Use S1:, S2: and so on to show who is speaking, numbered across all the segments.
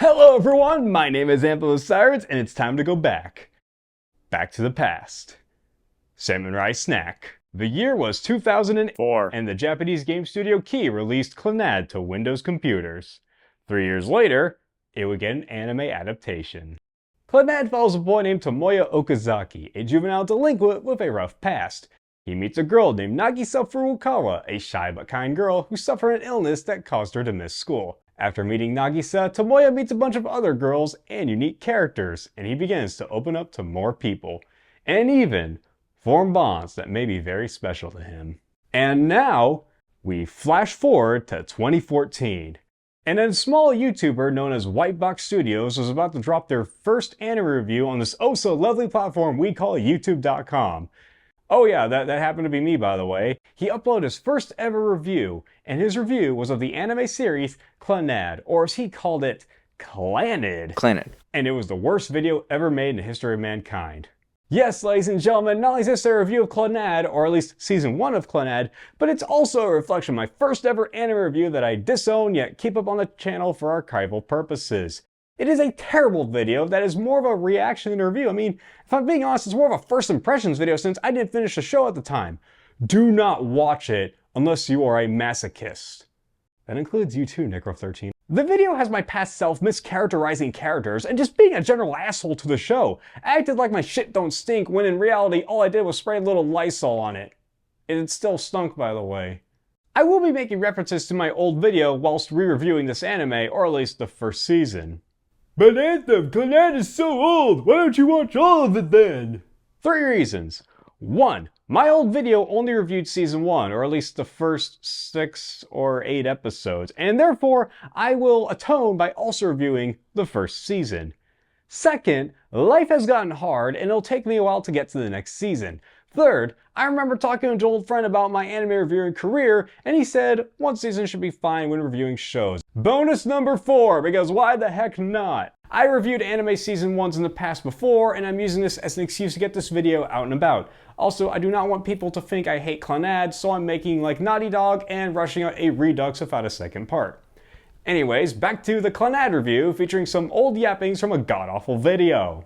S1: Hello everyone, my name is Anthem of Sirens, and it's time to go back. Back to the past. Salmon Rice Snack. The year was 2004, and the Japanese game studio Key released Clannad to Windows computers. 3 years later, it would get an anime adaptation. Clannad follows a boy named Tomoya Okazaki, a juvenile delinquent with a rough past. He meets a girl named Nagisa Furukawa, a shy but kind girl who suffered an illness that caused her to miss school. After meeting Nagisa, Tomoya meets a bunch of other girls and unique characters, and he begins to open up to more people, and even form bonds that may be very special to him. And now, we flash forward to 2014. And a small YouTuber known as Whitebox Studios was about to drop their first anime review on this oh so lovely platform we call YouTube.com. Oh yeah, that happened to be me, by the way. He uploaded his first ever review, and his review was of the anime series Clannad, or as he called it, Clannad.
S2: Clannad.
S1: And it was the worst video ever made in the history of mankind. Yes, ladies and gentlemen, not only is this a review of Clannad, or at least Season 1 of Clannad, but it's also a reflection of my first ever anime review that I disown yet keep up on the channel for archival purposes. It is a terrible video that is more of a reaction than a review. I mean, if I'm being honest, it's more of a first impressions video since I didn't finish the show at the time. Do not watch it unless you are a masochist. That includes you too, Necro13. The video has my past self mischaracterizing characters and just being a general asshole to the show. I acted like my shit don't stink when in reality all I did was spray a little Lysol on it. It still stunk, by the way. I will be making references to my old video whilst re-reviewing this anime, or at least the first season.
S3: But Anthem, Clannad is so old, why don't you watch all of it then?
S1: 3 reasons. 1. My old video only reviewed Season 1, or at least the first 6 or 8 episodes, and therefore I will atone by also reviewing the first season. 2nd, life has gotten hard and it'll take me a while to get to the next season. 3rd, I remember talking to an old friend about my anime reviewing career, and he said 1 season should be fine when reviewing shows. Bonus number 4, because why the heck not? I reviewed anime season 1s in the past before, and I'm using this as an excuse to get this video out and about. Also, I do not want people to think I hate Clannad, so I'm making like Naughty Dog and rushing out a Redux without a second part. Anyways, back to the Clannad review featuring some old yappings from a god-awful video.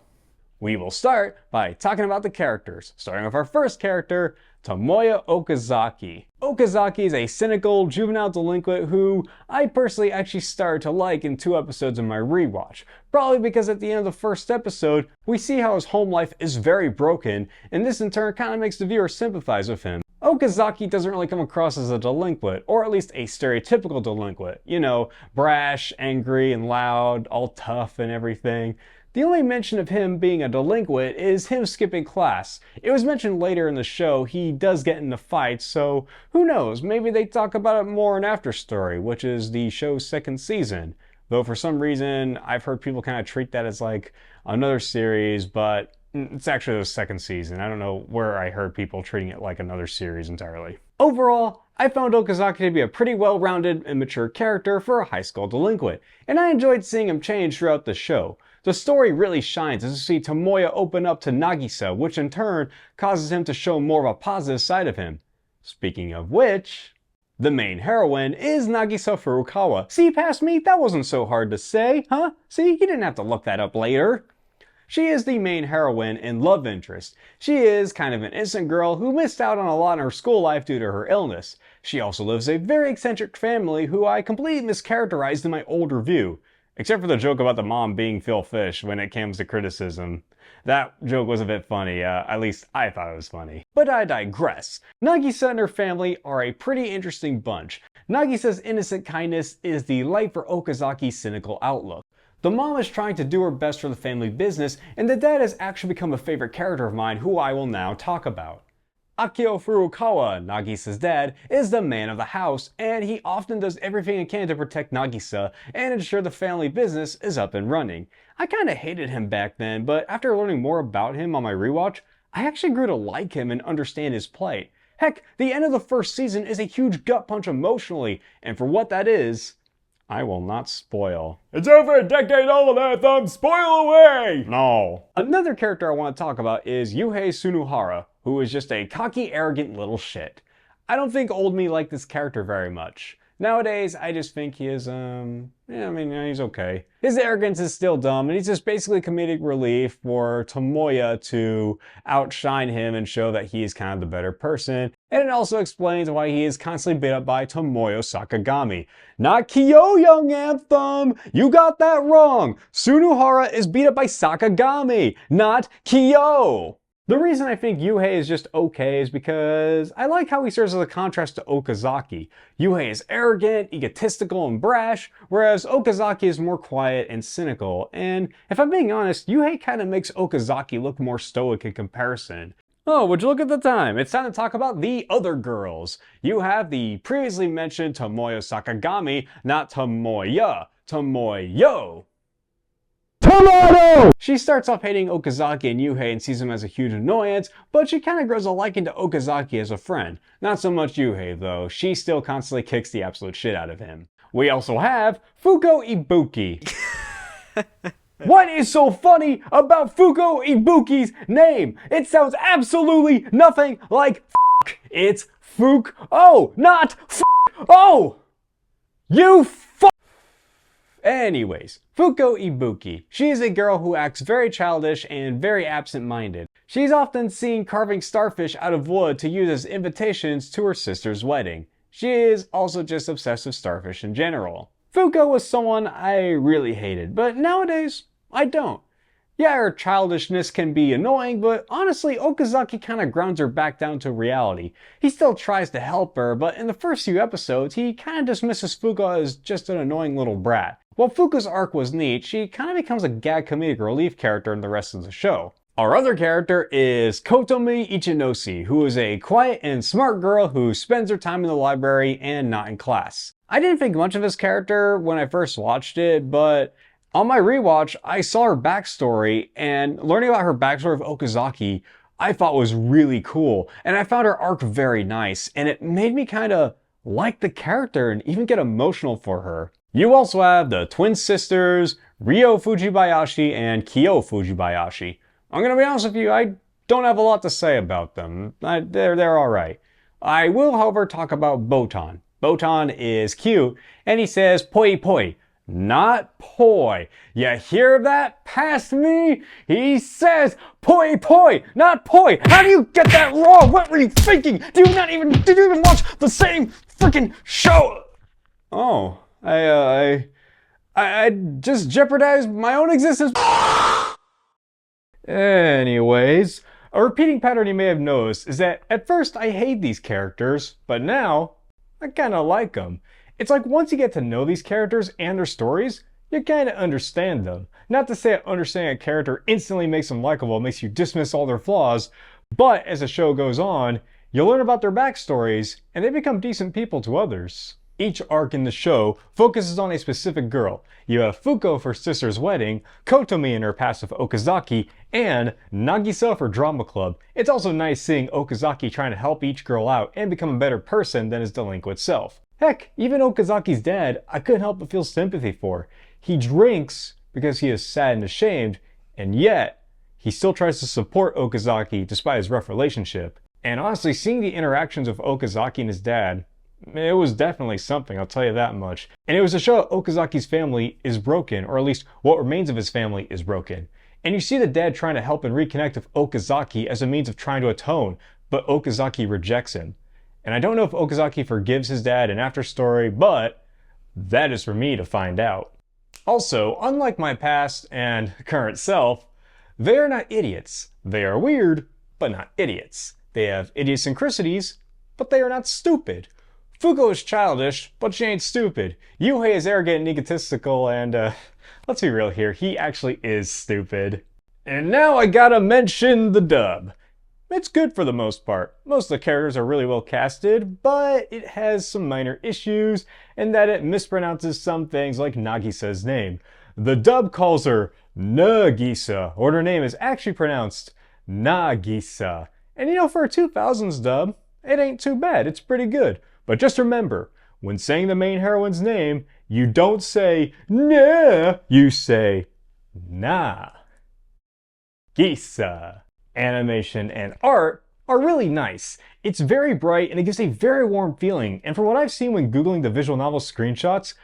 S1: We will start by talking about the characters, starting with our first character, Tomoya Okazaki. Okazaki is a cynical, juvenile delinquent who I personally actually started to like in 2 episodes of my rewatch. Probably because at the end of the first episode, we see how his home life is very broken, and this in turn kind of makes the viewer sympathize with him. Okazaki doesn't really come across as a delinquent, or at least a stereotypical delinquent. You know, brash, angry, and loud, all tough and everything. The only mention of him being a delinquent is him skipping class. It was mentioned later in the show he does get into fights, so who knows, maybe they talk about it more in After Story, which is the show's 2nd season. Though for some reason, I've heard people kind of treat that as like another series, but it's actually the 2nd season. I don't know where I heard people treating it like another series entirely. Overall, I found Okazaki to be a pretty well-rounded and mature character for a high school delinquent, and I enjoyed seeing him change throughout the show. The story really shines as you see Tomoya open up to Nagisa, which in turn causes him to show more of a positive side of him. Speaking of which, the main heroine is Nagisa Furukawa. See past me? That wasn't so hard to say, huh? See, you didn't have to look that up later. She is the main heroine and love interest. She is kind of an innocent girl who missed out on a lot in her school life due to her illness. She also lives a very eccentric family who I completely mischaracterized in my old review. Except for the joke about the mom being Phil Fish when it comes to criticism. That joke was a bit funny, at least I thought it was funny. But I digress. Nagisa and her family are a pretty interesting bunch. Nagisa's innocent kindness is the light for Okazaki's cynical outlook. The mom is trying to do her best for the family business, and the dad has actually become a favorite character of mine who I will now talk about. Akio Furukawa, Nagisa's dad, is the man of the house, and he often does everything he can to protect Nagisa and ensure the family business is up and running. I kinda hated him back then, but after learning more about him on my rewatch, I actually grew to like him and understand his plight. Heck, the end of the first season is a huge gut punch emotionally, and for what that is, I will not spoil.
S3: It's over a decade old, Anthem! Spoil away!
S1: No. Another character I want to talk about is Yuhei Tsunohara, who is just a cocky, arrogant little shit. I don't think old me liked this character very much. Nowadays, I just think he is, he's okay. His arrogance is still dumb, and he's just basically comedic relief for Tomoya to outshine him and show that he is kind of the better person. And it also explains why he is constantly beat up by Tomoyo Sakagami. Not Kyo, young Anthem! You got that wrong! Sunohara is beat up by Sakagami, not Kyo! The reason I think Yuhei is just okay is because I like how he serves as a contrast to Okazaki. Yuhei is arrogant, egotistical, and brash, whereas Okazaki is more quiet and cynical. And if I'm being honest, Yuhei kind of makes Okazaki look more stoic in comparison. Oh, would you look at the time? It's time to talk about the other girls. You have the previously mentioned Tomoyo Sakagami, not Tomoya, Tomoyo.
S3: Tomato!
S1: She starts off hating Okazaki and Yuhei and sees him as a huge annoyance, but she kind of grows a liking to Okazaki as a friend. Not so much Yuhei though, she still constantly kicks the absolute shit out of him. We also have Fuko Ibuki. What is so funny about Fuko Ibuki's name? It sounds absolutely nothing like f***. It's Fuk-oh, not f***oh! You f***. Anyways, Fuko Ibuki. She is a girl who acts very childish and very absent-minded. She's often seen carving starfish out of wood to use as invitations to her sister's wedding. She is also just obsessed with starfish in general. Fuko was someone I really hated, but nowadays, I don't. Yeah, her childishness can be annoying, but honestly, Okazaki kind of grounds her back down to reality. He still tries to help her, but in the first few episodes, he kind of dismisses Fuko as just an annoying little brat. While Fuko's arc was neat, she kind of becomes a gag comedic relief character in the rest of the show. Our other character is Kotomi Ichinoshi, who is a quiet and smart girl who spends her time in the library and not in class. I didn't think much of this character when I first watched it, but on my rewatch, I saw her backstory, and learning about her backstory of Okazaki, I thought was really cool, and I found her arc very nice, and it made me kind of like the character and even get emotional for her. You also have the twin sisters, Ryo Fujibayashi and Kyo Fujibayashi. I'm gonna be honest with you, I don't have a lot to say about them. They're alright. I will, however, talk about Botan. Botan is cute, and he says poi poi, not poi. You hear that past me? He says poi poi, not poi. How do you get that wrong? What were you thinking? Did you even watch the same freaking show? Oh, I just jeopardized my own existence. Anyways, a repeating pattern you may have noticed is that at first I hate these characters, but now I kinda like them. It's like once you get to know these characters and their stories, you kinda understand them. Not to say that understanding a character instantly makes them likable, makes you dismiss all their flaws, but as the show goes on, you learn about their backstories, and they become decent people to others. Each arc in the show focuses on a specific girl. You have Fuko for Sister's Wedding, Kotomi in her past with Okazaki, and Nagisa for Drama Club. It's also nice seeing Okazaki trying to help each girl out and become a better person than his delinquent self. Heck, even Okazaki's dad, I couldn't help but feel sympathy for. He drinks because he is sad and ashamed, and yet, he still tries to support Okazaki despite his rough relationship. And honestly, seeing the interactions of Okazaki and his dad, it was definitely something, I'll tell you that much. And it was to show Okazaki's family is broken, or at least what remains of his family is broken. And you see the dad trying to help and reconnect with Okazaki as a means of trying to atone, but Okazaki rejects him. And I don't know if Okazaki forgives his dad in after story, but that is for me to find out. Also, unlike my past and current self, they are not idiots. They are weird, but not idiots. They have idiosyncrasies, but they are not stupid. Fuko is childish, but she ain't stupid. Yuhei is arrogant and egotistical, and let's be real here, he actually is stupid. And now I gotta mention the dub. It's good for the most part. Most of the characters are really well casted, but it has some minor issues, in that it mispronounces some things like Nagisa's name. The dub calls her Nagisa, or her name is actually pronounced Nagisa. And you know, for a 2000s dub, it ain't too bad, it's pretty good. But just remember, when saying the main heroine's name, you don't say nah, you say nah. Gisa. Animation and art are really nice. It's very bright and it gives a very warm feeling, and from what I've seen when googling the visual novel screenshots,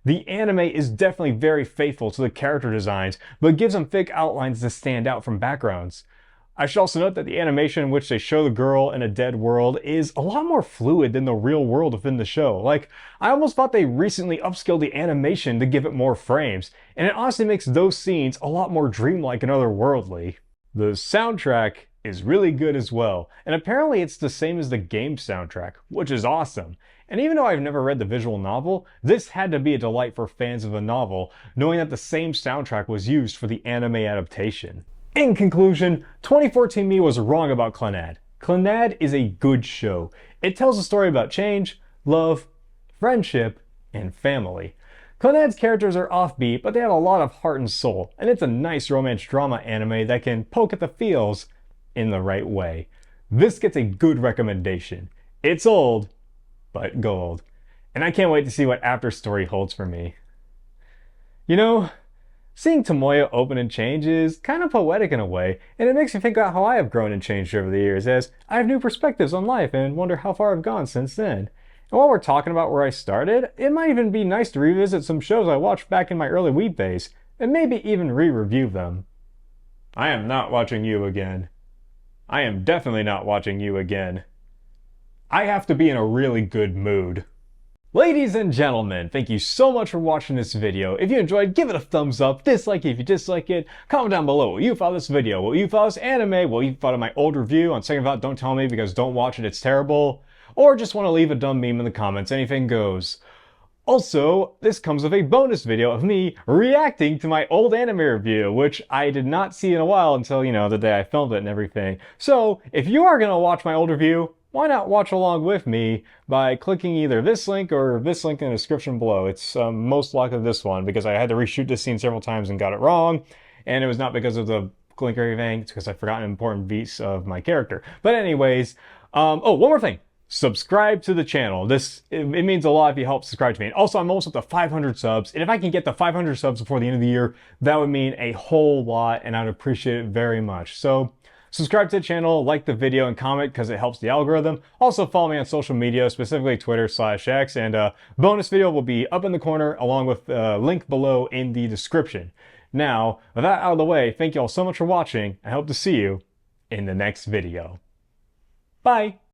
S1: the anime is definitely very faithful to the character designs, but gives them thick outlines to stand out from backgrounds. I should also note that the animation in which they show the girl in a dead world is a lot more fluid than the real world within the show. Like, I almost thought they recently upscaled the animation to give it more frames, and it honestly makes those scenes a lot more dreamlike and otherworldly. The soundtrack is really good as well, and apparently it's the same as the game soundtrack, which is awesome. And even though I've never read the visual novel, this had to be a delight for fans of the novel, knowing that the same soundtrack was used for the anime adaptation. In conclusion, 2014 me was wrong about Clannad. Clannad is a good show. It tells a story about change, love, friendship, and family. Clannad's characters are offbeat, but they have a lot of heart and soul, and it's a nice romance drama anime that can poke at the feels in the right way. This gets a good recommendation. It's old, but gold. And I can't wait to see what After Story holds for me. You know, seeing Tomoya open and change is kind of poetic in a way, and it makes me think about how I have grown and changed over the years, as I have new perspectives on life and wonder how far I've gone since then. And while we're talking about where I started, it might even be nice to revisit some shows I watched back in my early weeb days, and maybe even re-review them. I am not watching you again. I am definitely not watching you again. I have to be in a really good mood. Ladies and gentlemen, thank you so much for watching this video. If you enjoyed, give it a thumbs up, dislike it if you dislike it, comment down below what you thought of this video, what you thought of this anime, what you thought of my old review. On second thought, don't tell me because don't watch it, it's terrible. Or just want to leave a dumb meme in the comments, anything goes. Also, this comes with a bonus video of me reacting to my old anime review, which I did not see in a while until, the day I filmed it and everything. So, if you are going to watch my old review, why not watch along with me by clicking either this link or this link in the description below. It's most likely this one because I had to reshoot this scene several times and got it link, and it was not because of the link or anything, it's because I forgot an important piece of my character. But anyways, oh, one more thing. Subscribe to the channel. It means a lot if you help subscribe to me. And also, I'm almost up to 500 subs, and if I can get to 500 subs before the end of the year, that would mean a whole lot, and I'd appreciate it very much. So, subscribe to the channel, like the video, and comment because it helps the algorithm. Also, follow me on social media, specifically Twitter/X, and bonus video will be up in the corner along with a link below in the description. Now, with that out of the way, thank you all so much for watching. I hope to see you in the next video. Bye!